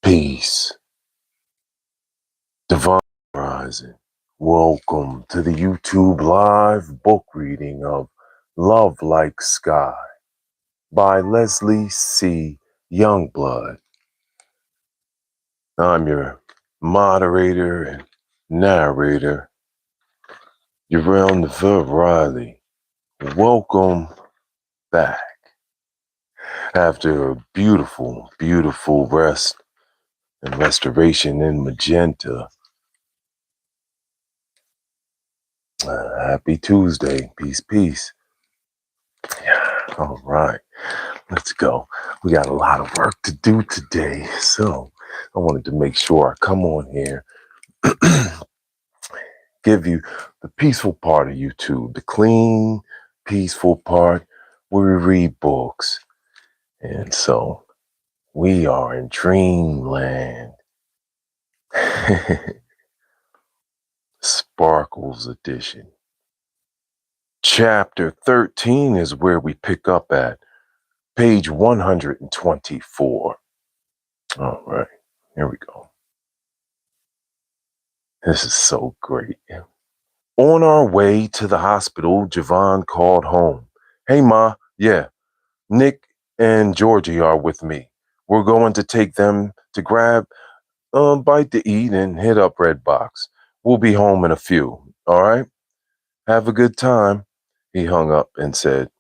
Peace. Divine Rising. Welcome to the YouTube live book reading of Love Like Sky by Leslie C. Youngblood. I'm your moderator and narrator, Uriel Riley. Welcome back after a beautiful, beautiful rest and restoration in Magenta. Happy Tuesday. Peace, peace. All right, let's go. We got a lot of work to do today, so I wanted to make sure I come on here, give you the peaceful part of YouTube, the clean, peaceful part where we read books. And so we are in dreamland. Sparkles edition. Chapter 13 is where we pick up at. Page 124. All right, here we go. This is so great. On our way to the hospital, Javon called home. Hey, Ma. Yeah, Nick and Georgie are with me. We're going to take them to grab a bite to eat and hit up Red Box. We'll be home in a few. All right? Have a good time. He hung up and said,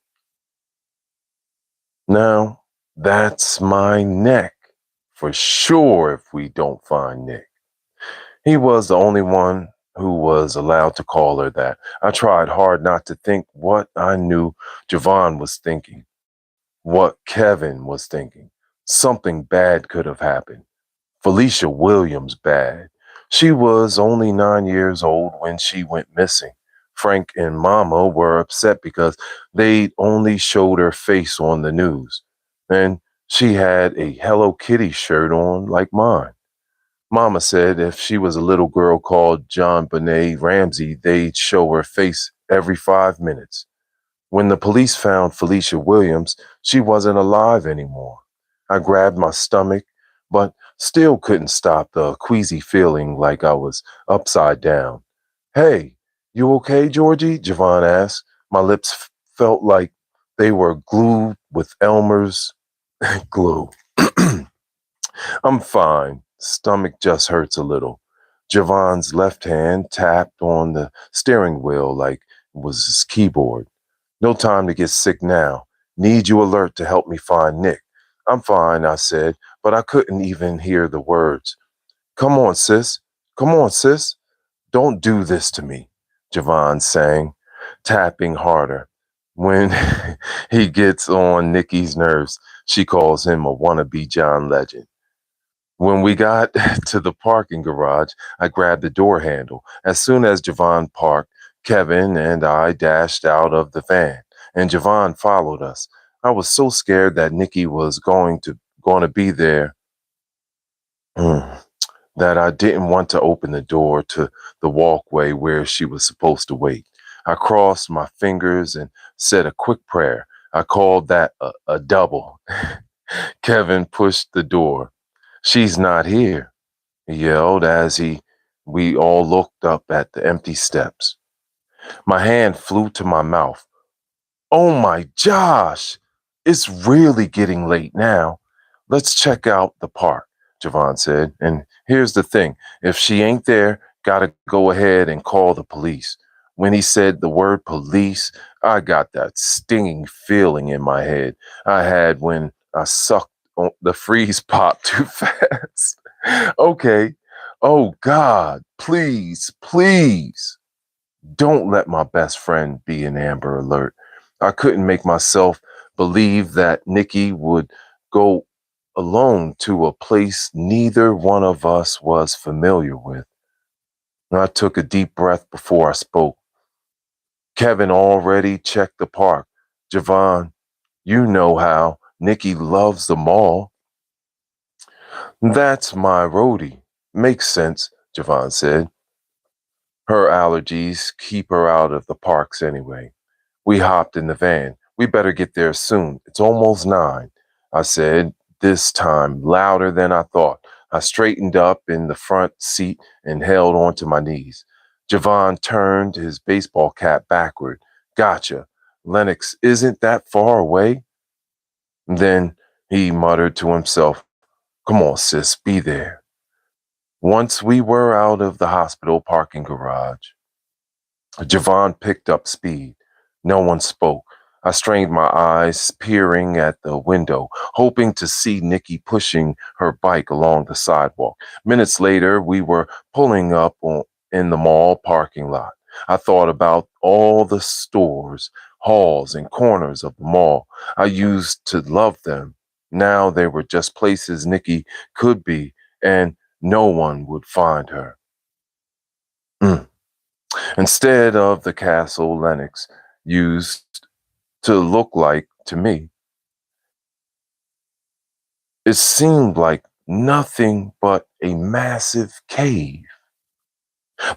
Now, that's my neck for sure if we don't find Nick. He was the only one who was allowed to call her that. I tried hard not to think what I knew Javon was thinking, what Kevin was thinking. Something bad could have happened. Felicia Williams bad. She was only 9 years old when she went missing. Frank and Mama were upset because they'd only showed her face on the news. And she had a Hello Kitty shirt on like mine. Mama said if she was a little girl called John Benet Ramsey, they'd show her face every 5 minutes. When the police found Felicia Williams, she wasn't alive anymore. I grabbed my stomach, but still couldn't stop the queasy feeling like I was upside down. Hey, you okay, Georgie? Javon asked. My lips felt like they were glued with Elmer's glue. I'm fine. Stomach just hurts a little. Javon's left hand tapped on the steering wheel like it was his keyboard. No time to get sick now. Need you alert to help me find Nick. I'm fine, I said, but I couldn't even hear the words. Come on, sis. Come on, sis. Don't do this to me, Javon sang, tapping harder. When he gets on Nikki's nerves, she calls him a wannabe John Legend. When we got to the parking garage, I grabbed the door handle. As soon as Javon parked, Kevin and I dashed out of the van, and Javon followed us. I was so scared that Nikki was going to be there that I didn't want to open the door to the walkway where she was supposed to wait. I crossed my fingers and said a quick prayer. I called that a double. Kevin pushed the door. She's not here, he yelled as we all looked up at the empty steps. My hand flew to my mouth. Oh my Josh, it's really getting late now. Let's check out the park, Javon said. And here's the thing, if she ain't there, gotta go ahead and call the police. When he said the word police, I got that stinging feeling in my head I had when I sucked on the freeze pop too fast. Okay. Oh God, please, please. Don't let my best friend be an Amber Alert. I couldn't make myself believe that Nikki would go alone to a place neither one of us was familiar with. I took a deep breath before I spoke. Kevin already checked the park. Javon, you know how Nikki loves the mall. That's my roadie. Makes sense, Javon said. Her allergies keep her out of the parks anyway. We hopped in the van. We better get there soon. It's almost 9, I said, this time louder than I thought. I straightened up in the front seat and held onto my knees. Javon turned his baseball cap backward. Gotcha. Lennox isn't that far away. Then he muttered to himself, Come on, sis, be there. Once we were out of the hospital parking garage, Javon picked up speed. No one spoke. I strained my eyes, peering at the window, hoping to see Nikki pushing her bike along the sidewalk. Minutes later, we were pulling up in the mall parking lot. I thought about all the stores, halls, and corners of the mall. I used to love them. Now they were just places Nikki could be, and no one would find her. Mm. Instead of the castle Lennox used to look like to me, it seemed like nothing but a massive cave.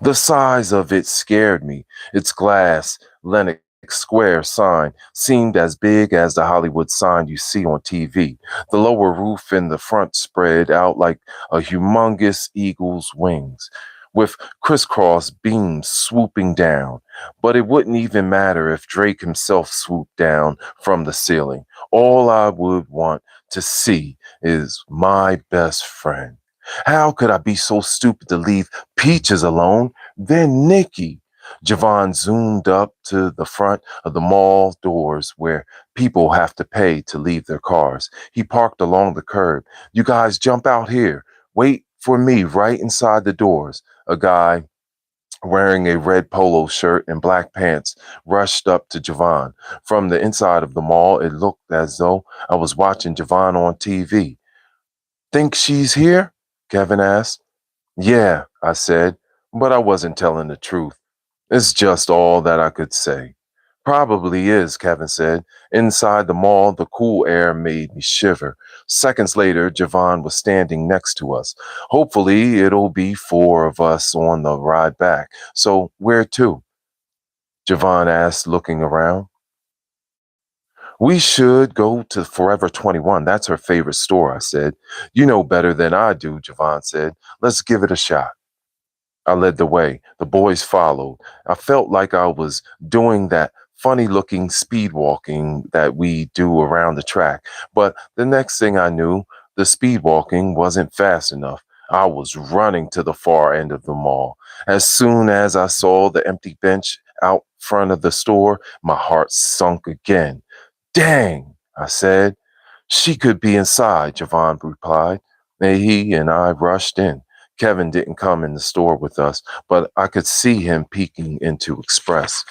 The size of it scared me. Its glass Lennox Square sign seemed as big as the Hollywood sign you see on TV. The lower roof in the front spread out like a humongous eagle's wings, with crisscross beams swooping down. But it wouldn't even matter if Drake himself swooped down from the ceiling. All I would want to see is my best friend. How could I be so stupid to leave Peaches alone? Then Nikki. Javon zoomed up to the front of the mall doors where people have to pay to leave their cars. He parked along the curb. You guys jump out here. Wait for me right inside the doors. A guy wearing a red polo shirt and black pants rushed up to Javon. From the inside of the mall, it looked as though I was watching Javon on TV. Think she's here? Kevin asked. Yeah, I said, but I wasn't telling the truth. It's just all that I could say. Probably is, Kevin said. Inside the mall, the cool air made me shiver. Seconds later, Javon was standing next to us. Hopefully, it'll be four of us on the ride back. So, where to? Javon asked, looking around. We should go to Forever 21. That's her favorite store, I said. You know better than I do, Javon said. Let's give it a shot. I led the way. The boys followed. I felt like I was doing that funny looking speed walking that we do around the track. But the next thing I knew, the speed walking wasn't fast enough. I was running to the far end of the mall. As soon as I saw the empty bench out front of the store, my heart sunk again. Dang, I said. She could be inside, Javon replied. And he and I rushed in. Kevin didn't come in the store with us, but I could see him peeking into Express.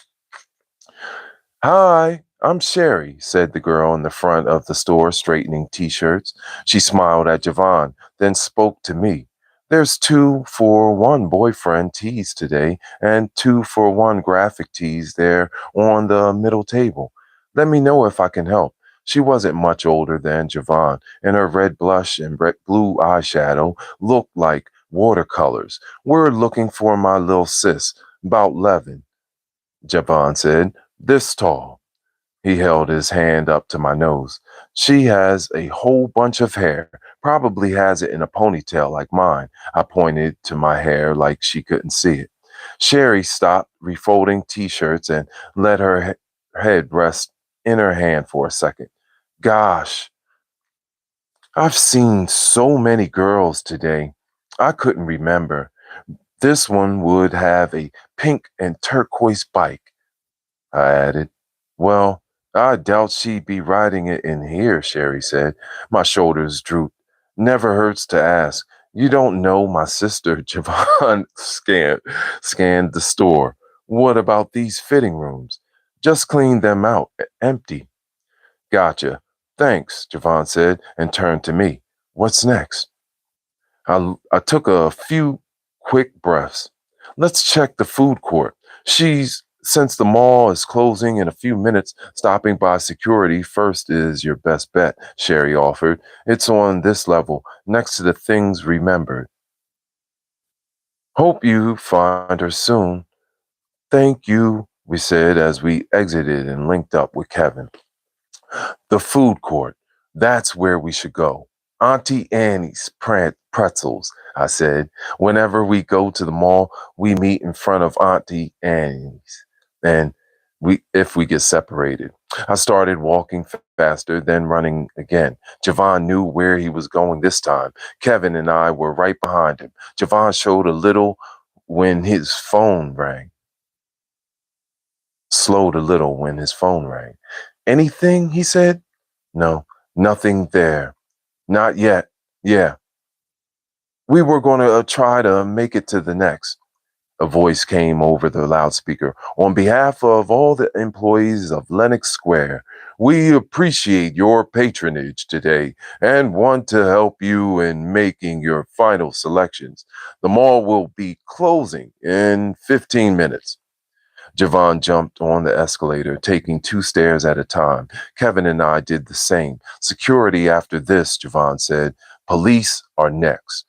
Hi, I'm Sherry, said the girl in the front of the store straightening t-shirts. She smiled at Javon, then spoke to me. There's 2 for 1 boyfriend tees today and 2 for 1 graphic tees there on the middle table. Let me know if I can help. She wasn't much older than Javon, and her red blush and red blue eyeshadow looked like watercolors. We're looking for my little sis, about 11, Javon said. This tall. He held his hand up to my nose. She has a whole bunch of hair, probably has it in a ponytail like mine. I pointed to my hair like she couldn't see it. Sherry stopped refolding t-shirts and let her head rest in her hand for a second. Gosh, I've seen so many girls today. I couldn't remember. This one would have a pink and turquoise bike, I added. Well, I doubt she'd be riding it in here, Sherry said. My shoulders drooped. Never hurts to ask. You don't know my sister, Javon scanned the store. What about these fitting rooms? Just clean them out, empty. Gotcha. Thanks, Javon said and turned to me. What's next? I took a few quick breaths. Let's check the food court. Since the mall is closing in a few minutes, stopping by security first is your best bet, Sherry offered. It's on this level, next to the things remembered. Hope you find her soon. Thank you, we said as we exited and linked up with Kevin. The food court. That's where we should go. Auntie Annie's Pretzels, I said. Whenever we go to the mall, we meet in front of Auntie Annie's. And if we get separated. I started walking faster, then running again. Javon knew where he was going this time. Kevin and I were right behind him. Javon showed a little when his phone rang. Slowed a little when his phone rang. Anything? He said. No, nothing there. Not yet. Yeah. We were going to try to make it to the next. A voice came over the loudspeaker. On behalf of all the employees of Lenox Square, we appreciate your patronage today and want to help you in making your final selections. The mall will be closing in 15 minutes. Javon jumped on the escalator, taking 2 stairs at a time. Kevin and I did the same. Security after this, Javon said. Police are next.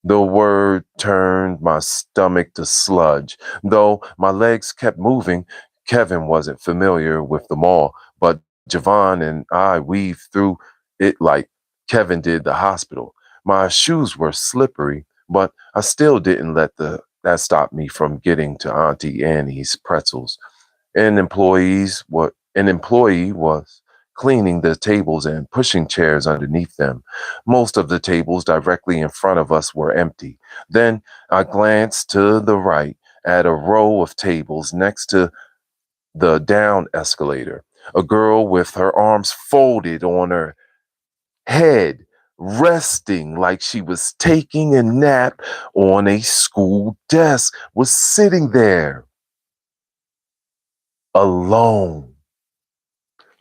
The word turned my stomach to sludge. Though my legs kept moving, Kevin wasn't familiar with the mall, but Javon and I weaved through it like Kevin did the hospital. My shoes were slippery, but I still didn't let that stop me from getting to Auntie Annie's pretzels. An employee was cleaning the tables and pushing chairs underneath them. Most of the tables directly in front of us were empty. Then I glanced to the right at a row of tables next to the down escalator. A girl with her arms folded on her head, resting like she was taking a nap on a school desk, was sitting there alone.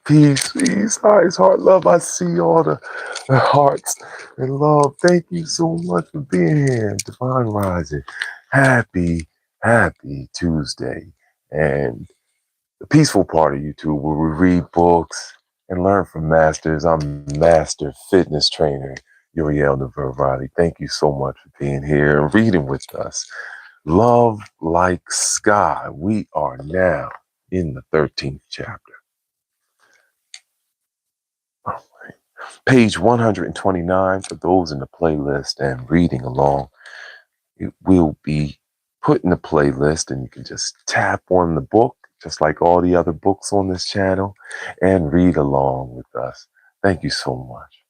Peace, peace, eyes, heart, love. I see all the hearts and love. Thank you so much for being here. Divine Rising. Happy, happy Tuesday. And the peaceful part of YouTube where we read books and learn from masters. I'm Master Fitness Trainer Uriel Navarrete. Thank you so much for being here and reading with us. Love like sky. We are now in the 13th chapter. All right. Page 129 for those in the playlist and reading along. It will be put in the playlist and you can just tap on the book, just like all the other books on this channel, and read along with us. Thank you so much.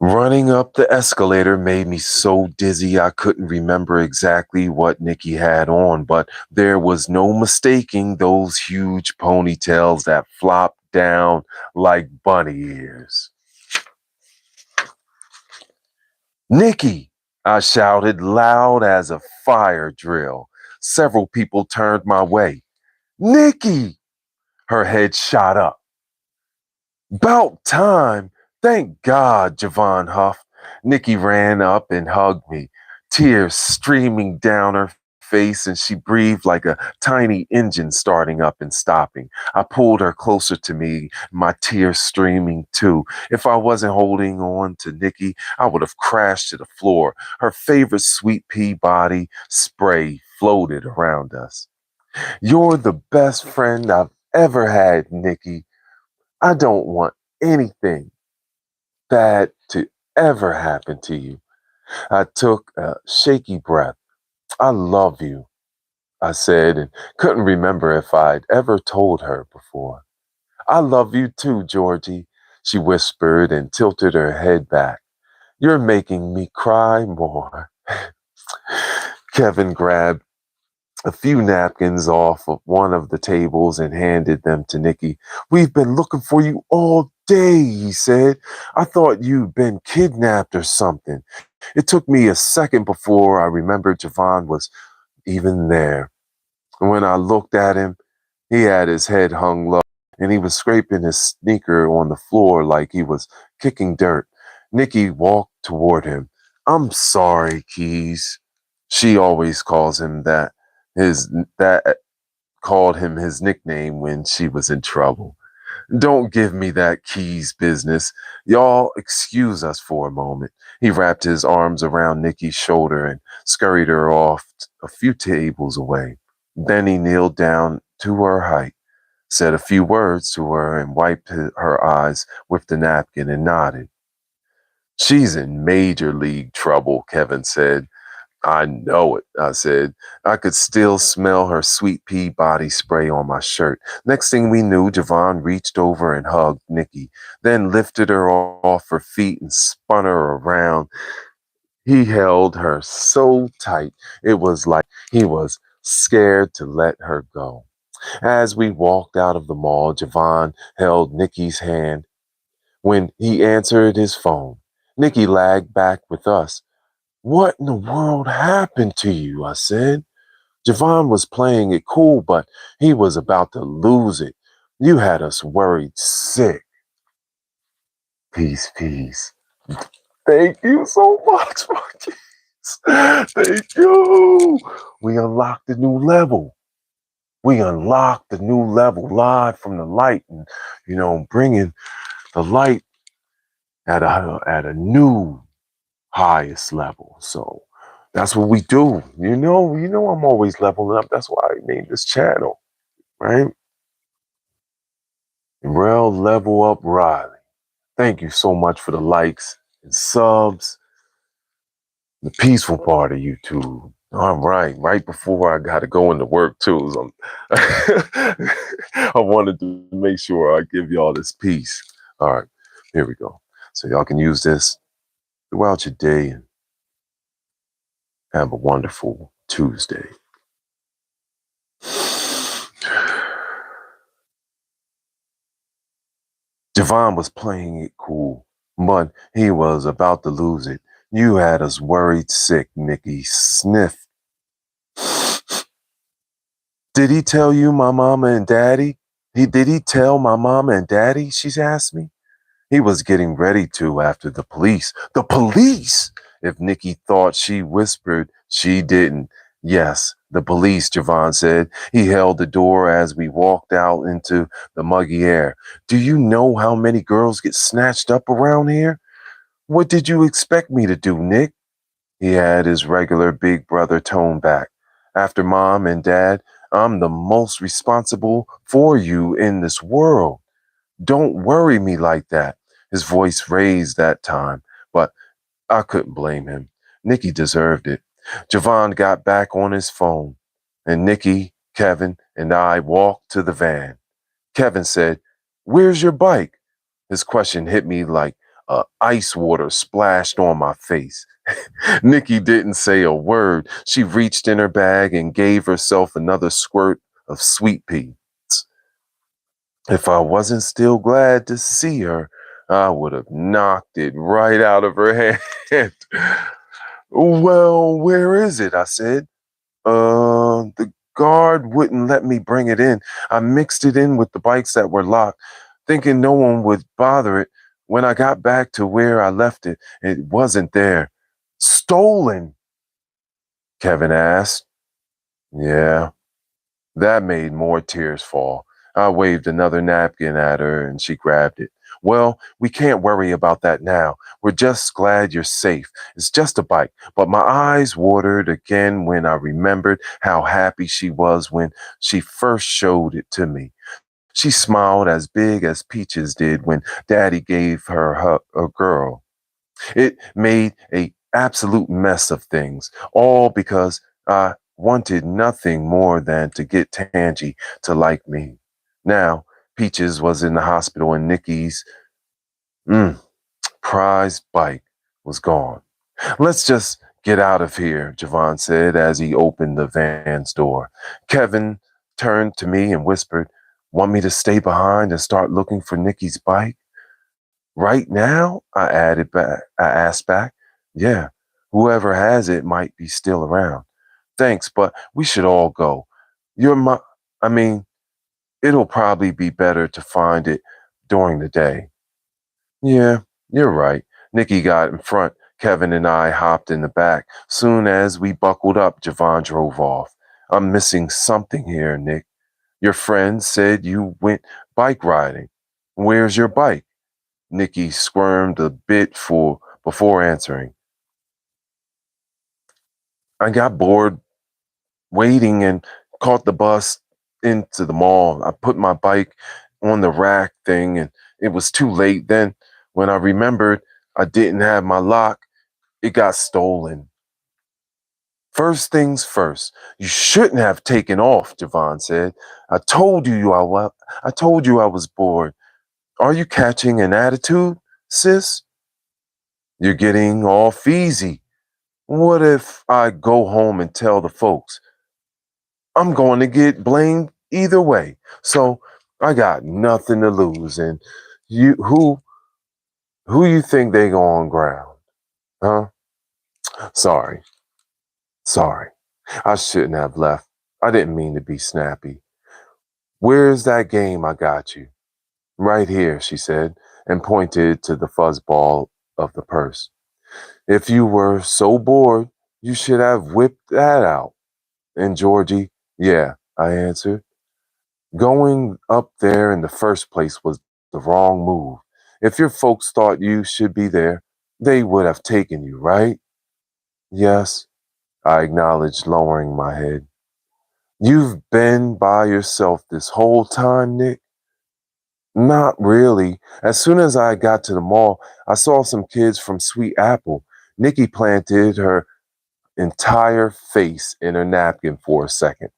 Running up the escalator made me so dizzy I couldn't remember exactly what Nikki had on, but there was no mistaking those huge ponytails that flopped down like bunny ears. Nikki, I shouted loud as a fire drill. Several people turned my way. Nikki! Her head shot up. About time. Thank God, Javon huffed. Nikki ran up and hugged me, tears streaming down her face, and she breathed like a tiny engine starting up and stopping. I pulled her closer to me, my tears streaming too. If I wasn't holding on to Nikki, I would have crashed to the floor. Her favorite sweet pea body spray floated around us. You're the best friend I've ever had, Nikki. I don't want anything bad to ever happen to you. I took a shaky breath. I love you, I said, and couldn't remember if I'd ever told her before. I love you too, Georgie, she whispered and tilted her head back. You're making me cry more. Kevin grabbed a few napkins off of one of the tables and handed them to Nikki. We've been looking for you all day, he said. I thought you'd been kidnapped or something. It took me a second before I remembered Javon was even there. When I looked at him, he had his head hung low and he was scraping his sneaker on the floor like he was kicking dirt. Nikki walked toward him. I'm sorry, Keys. She always calls him that. That called him his nickname when she was in trouble. Don't give me that Keys business. Y'all excuse us for a moment. He wrapped his arms around Nikki's shoulder and scurried her off a few tables away. Then he kneeled down to her height, said a few words to her, and wiped her eyes with the napkin and nodded. She's in major league trouble, Kevin said. I know it, I said. I could still smell her sweet pea body spray on my shirt. Next thing we knew, Javon reached over and hugged Nikki, then lifted her off her feet and spun her around. He held her so tight, it was like he was scared to let her go. As we walked out of the mall, Javon held Nikki's hand. When he answered his phone, Nikki lagged back with us. What in the world happened to you? I said. Javon was playing it cool, but he was about to lose it. You had us worried sick. Peace, peace. Thank you so much, Marquise. Thank you. We unlocked a new level. We unlocked the new level live from the light and, bringing the light at a new highest level. So that's what we do. I'm always leveling up. That's why I named this channel, right? Rel Level Up Riley. Thank you so much for the likes and subs, the peaceful part of YouTube. All right before I got to go into work too. So I wanted to make sure I give y'all this peace. All right, here we go. So y'all can use this throughout your day and have a wonderful Tuesday. Javon was playing it cool, but he was about to lose it. You had us worried sick, Nikki sniffed. Did he tell you my mama and daddy? Did he tell my mama and daddy? She's asked me. He was getting ready to after the police. The police! If Nikki thought she whispered, she didn't. Yes, the police, Javon said. He held the door as we walked out into the muggy air. Do you know how many girls get snatched up around here? What did you expect me to do, Nick? He had his regular big brother tone back. After mom and dad, I'm the most responsible for you in this world. Don't worry me like that. His voice raised that time, but I couldn't blame him. Nikki deserved it. Javon got back on his phone, and Nikki, Kevin, and I walked to the van. Kevin said, "Where's your bike?" His question hit me like ice water splashed on my face. Nikki didn't say a word. She reached in her bag and gave herself another squirt of sweet pea. If I wasn't still glad to see her, I would have knocked it right out of her hand. Well, where is it? I said. The guard wouldn't let me bring it in. I mixed it in with the bikes that were locked, thinking no one would bother it. When I got back to where I left it, it wasn't there. Stolen? Kevin asked. Yeah. That made more tears fall. I waved another napkin at her and she grabbed it. Well, we can't worry about that now. We're just glad you're safe. It's just a bike. But my eyes watered again when I remembered how happy she was when she first showed it to me. She smiled as big as Peaches did when Daddy gave her a girl. It made a absolute mess of things, all because I wanted nothing more than to get Tangy to like me. Now, Peaches was in the hospital and Nikki's prized bike was gone. Let's just get out of here, Javon said as he opened the van's door. Kevin turned to me and whispered, "Want me to stay behind and start looking for Nikki's bike?" Right now, I asked back. Yeah, whoever has it might be still around. Thanks, but we should all go. You're my, I mean, it'll probably be better to find it during the day. Yeah, you're right. Nikki got in front. Kevin and I hopped in the back. Soon as we buckled up, Javon drove off. I'm missing something here, Nick. Your friend said you went bike riding. Where's your bike? Nikki squirmed a bit before answering. I got bored waiting and caught the bus into the mall. I put my bike on the rack thing and it was too late. Then when I remembered I didn't have my lock, it got stolen. First things first, you shouldn't have taken off, Javon said. I told you I was bored. Are you catching an attitude, sis? You're getting off easy. What if I go home and tell the folks? I'm going to get blamed either way. So I got nothing to lose. And you who you think they going ground? Huh? Sorry. Sorry. I shouldn't have left. I didn't mean to be snappy. Where's that game I got you? Right here, she said, and pointed to the fuzzball of the purse. If you were so bored, you should have whipped that out. And Georgie, yeah, I answered. Going up there in the first place was the wrong move. If your folks thought you should be there, they would have taken you, right? Yes, I acknowledged, lowering my head. You've been by yourself this whole time, Nick? Not really. As soon as I got to the mall, I saw some kids from Sweet Apple. Nikki planted her entire face in her napkin for a second,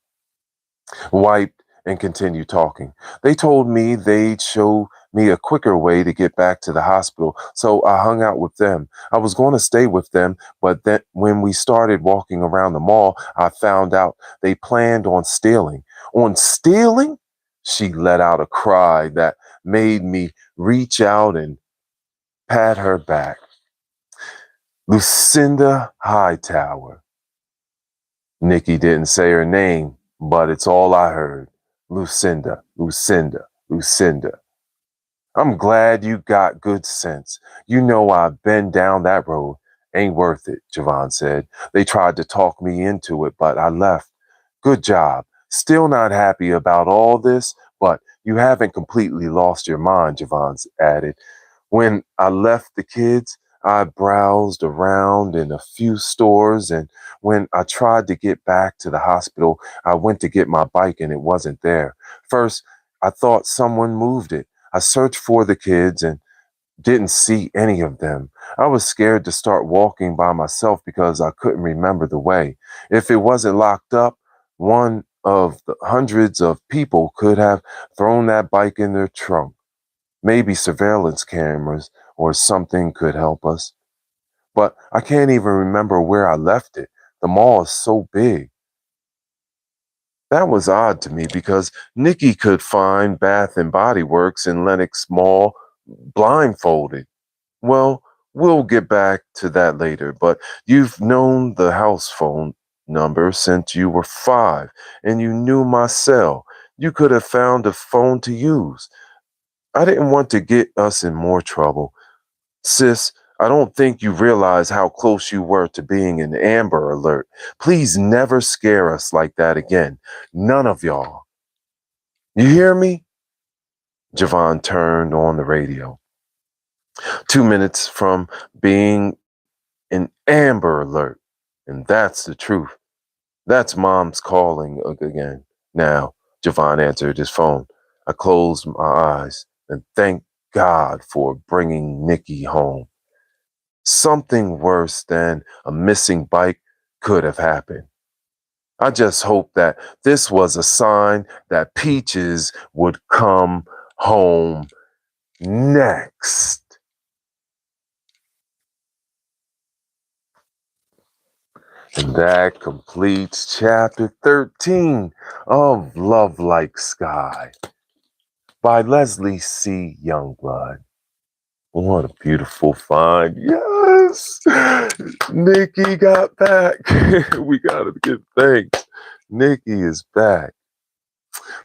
wiped, and continued talking. They told me they'd show me a quicker way to get back to the hospital, so I hung out with them. I was going to stay with them, but then when we started walking around the mall, I found out they planned on stealing. On stealing? She let out a cry that made me reach out and pat her back. Lucinda Hightower. Nikki didn't say her name, but it's all I heard. Lucinda, Lucinda, Lucinda. I'm glad you got good sense. You know I've been down that road. Ain't worth it, Javon said. They tried to talk me into it, but I left. Good job. Still not happy about all this, but you haven't completely lost your mind, Javon added. When I left the kids, I browsed around in a few stores, and when I tried to get back to the hospital, I went to get my bike and it wasn't there. First, I thought someone moved it. I searched for the kids and didn't see any of them. I was scared to start walking by myself because I couldn't remember the way. If it wasn't locked up, one of the hundreds of people could have thrown that bike in their trunk. Maybe surveillance cameras or something could help us. But I can't even remember where I left it. The mall is so big. That was odd to me because Nikki could find Bath and Body Works in Lenox Mall blindfolded. Well, we'll get back to that later, but you've known the house phone number since you were 5 and you knew my cell. You could have found a phone to use. I didn't want to get us in more trouble. Sis, I don't think you realize how close you were to being an Amber Alert. Please never scare us like that again. None of y'all. You hear me? Javon turned on the radio. 2 minutes from being an Amber Alert. And that's the truth. That's mom's calling again. Now, Javon answered his phone. I closed my eyes and thanked God for bringing Nikki home. Something worse than a missing bike could have happened. I just hope that this was a sign that Peaches would come home next. And that completes chapter 13 of Love Like Sky by Leslie C. Youngblood. What a beautiful find. Yes! Nikki got back. We gotta give thanks. Nikki is back.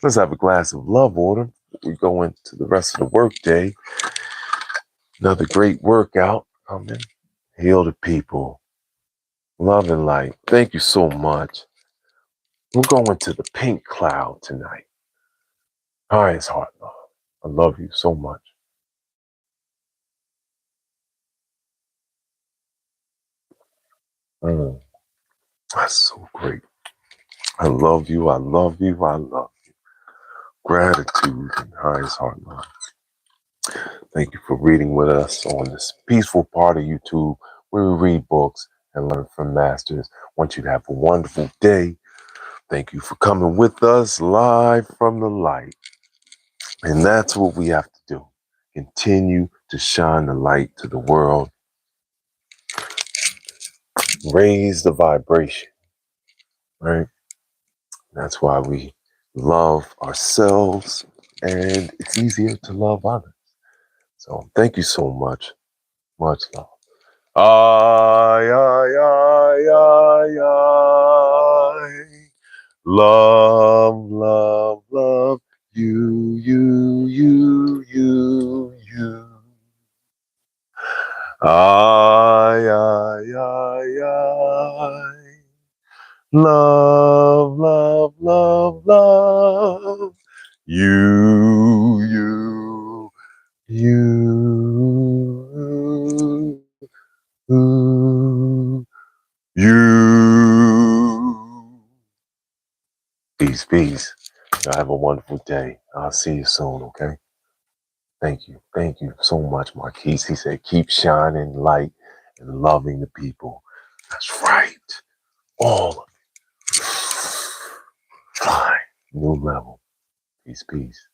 Let's have a glass of love water. We go into the rest of the workday. Another great workout coming. Heal the people. Love and light. Thank you so much. We're going to the pink cloud tonight. Highest heart love. I love you so much. That's so great. I love you. I love you. I love you. Gratitude and highest heart love. Thank you for reading with us on this peaceful part of YouTube where we read books and learn from masters. I want you to have a wonderful day. Thank you for coming with us live from the light. And that's what we have to do. Continue to shine the light to the world. Raise the vibration, right? That's why we love ourselves, and it's easier to love others. So thank you so much. Much love. I, I, I. Love, love, love. You. I. Love, love, love, love. You. You. Peace, peace. Y'all have a wonderful day. I'll see you soon, okay? Thank you. Thank you so much, Marquise. He said, keep shining light and loving the people. That's right. All of it. Fine. New level. Peace, peace.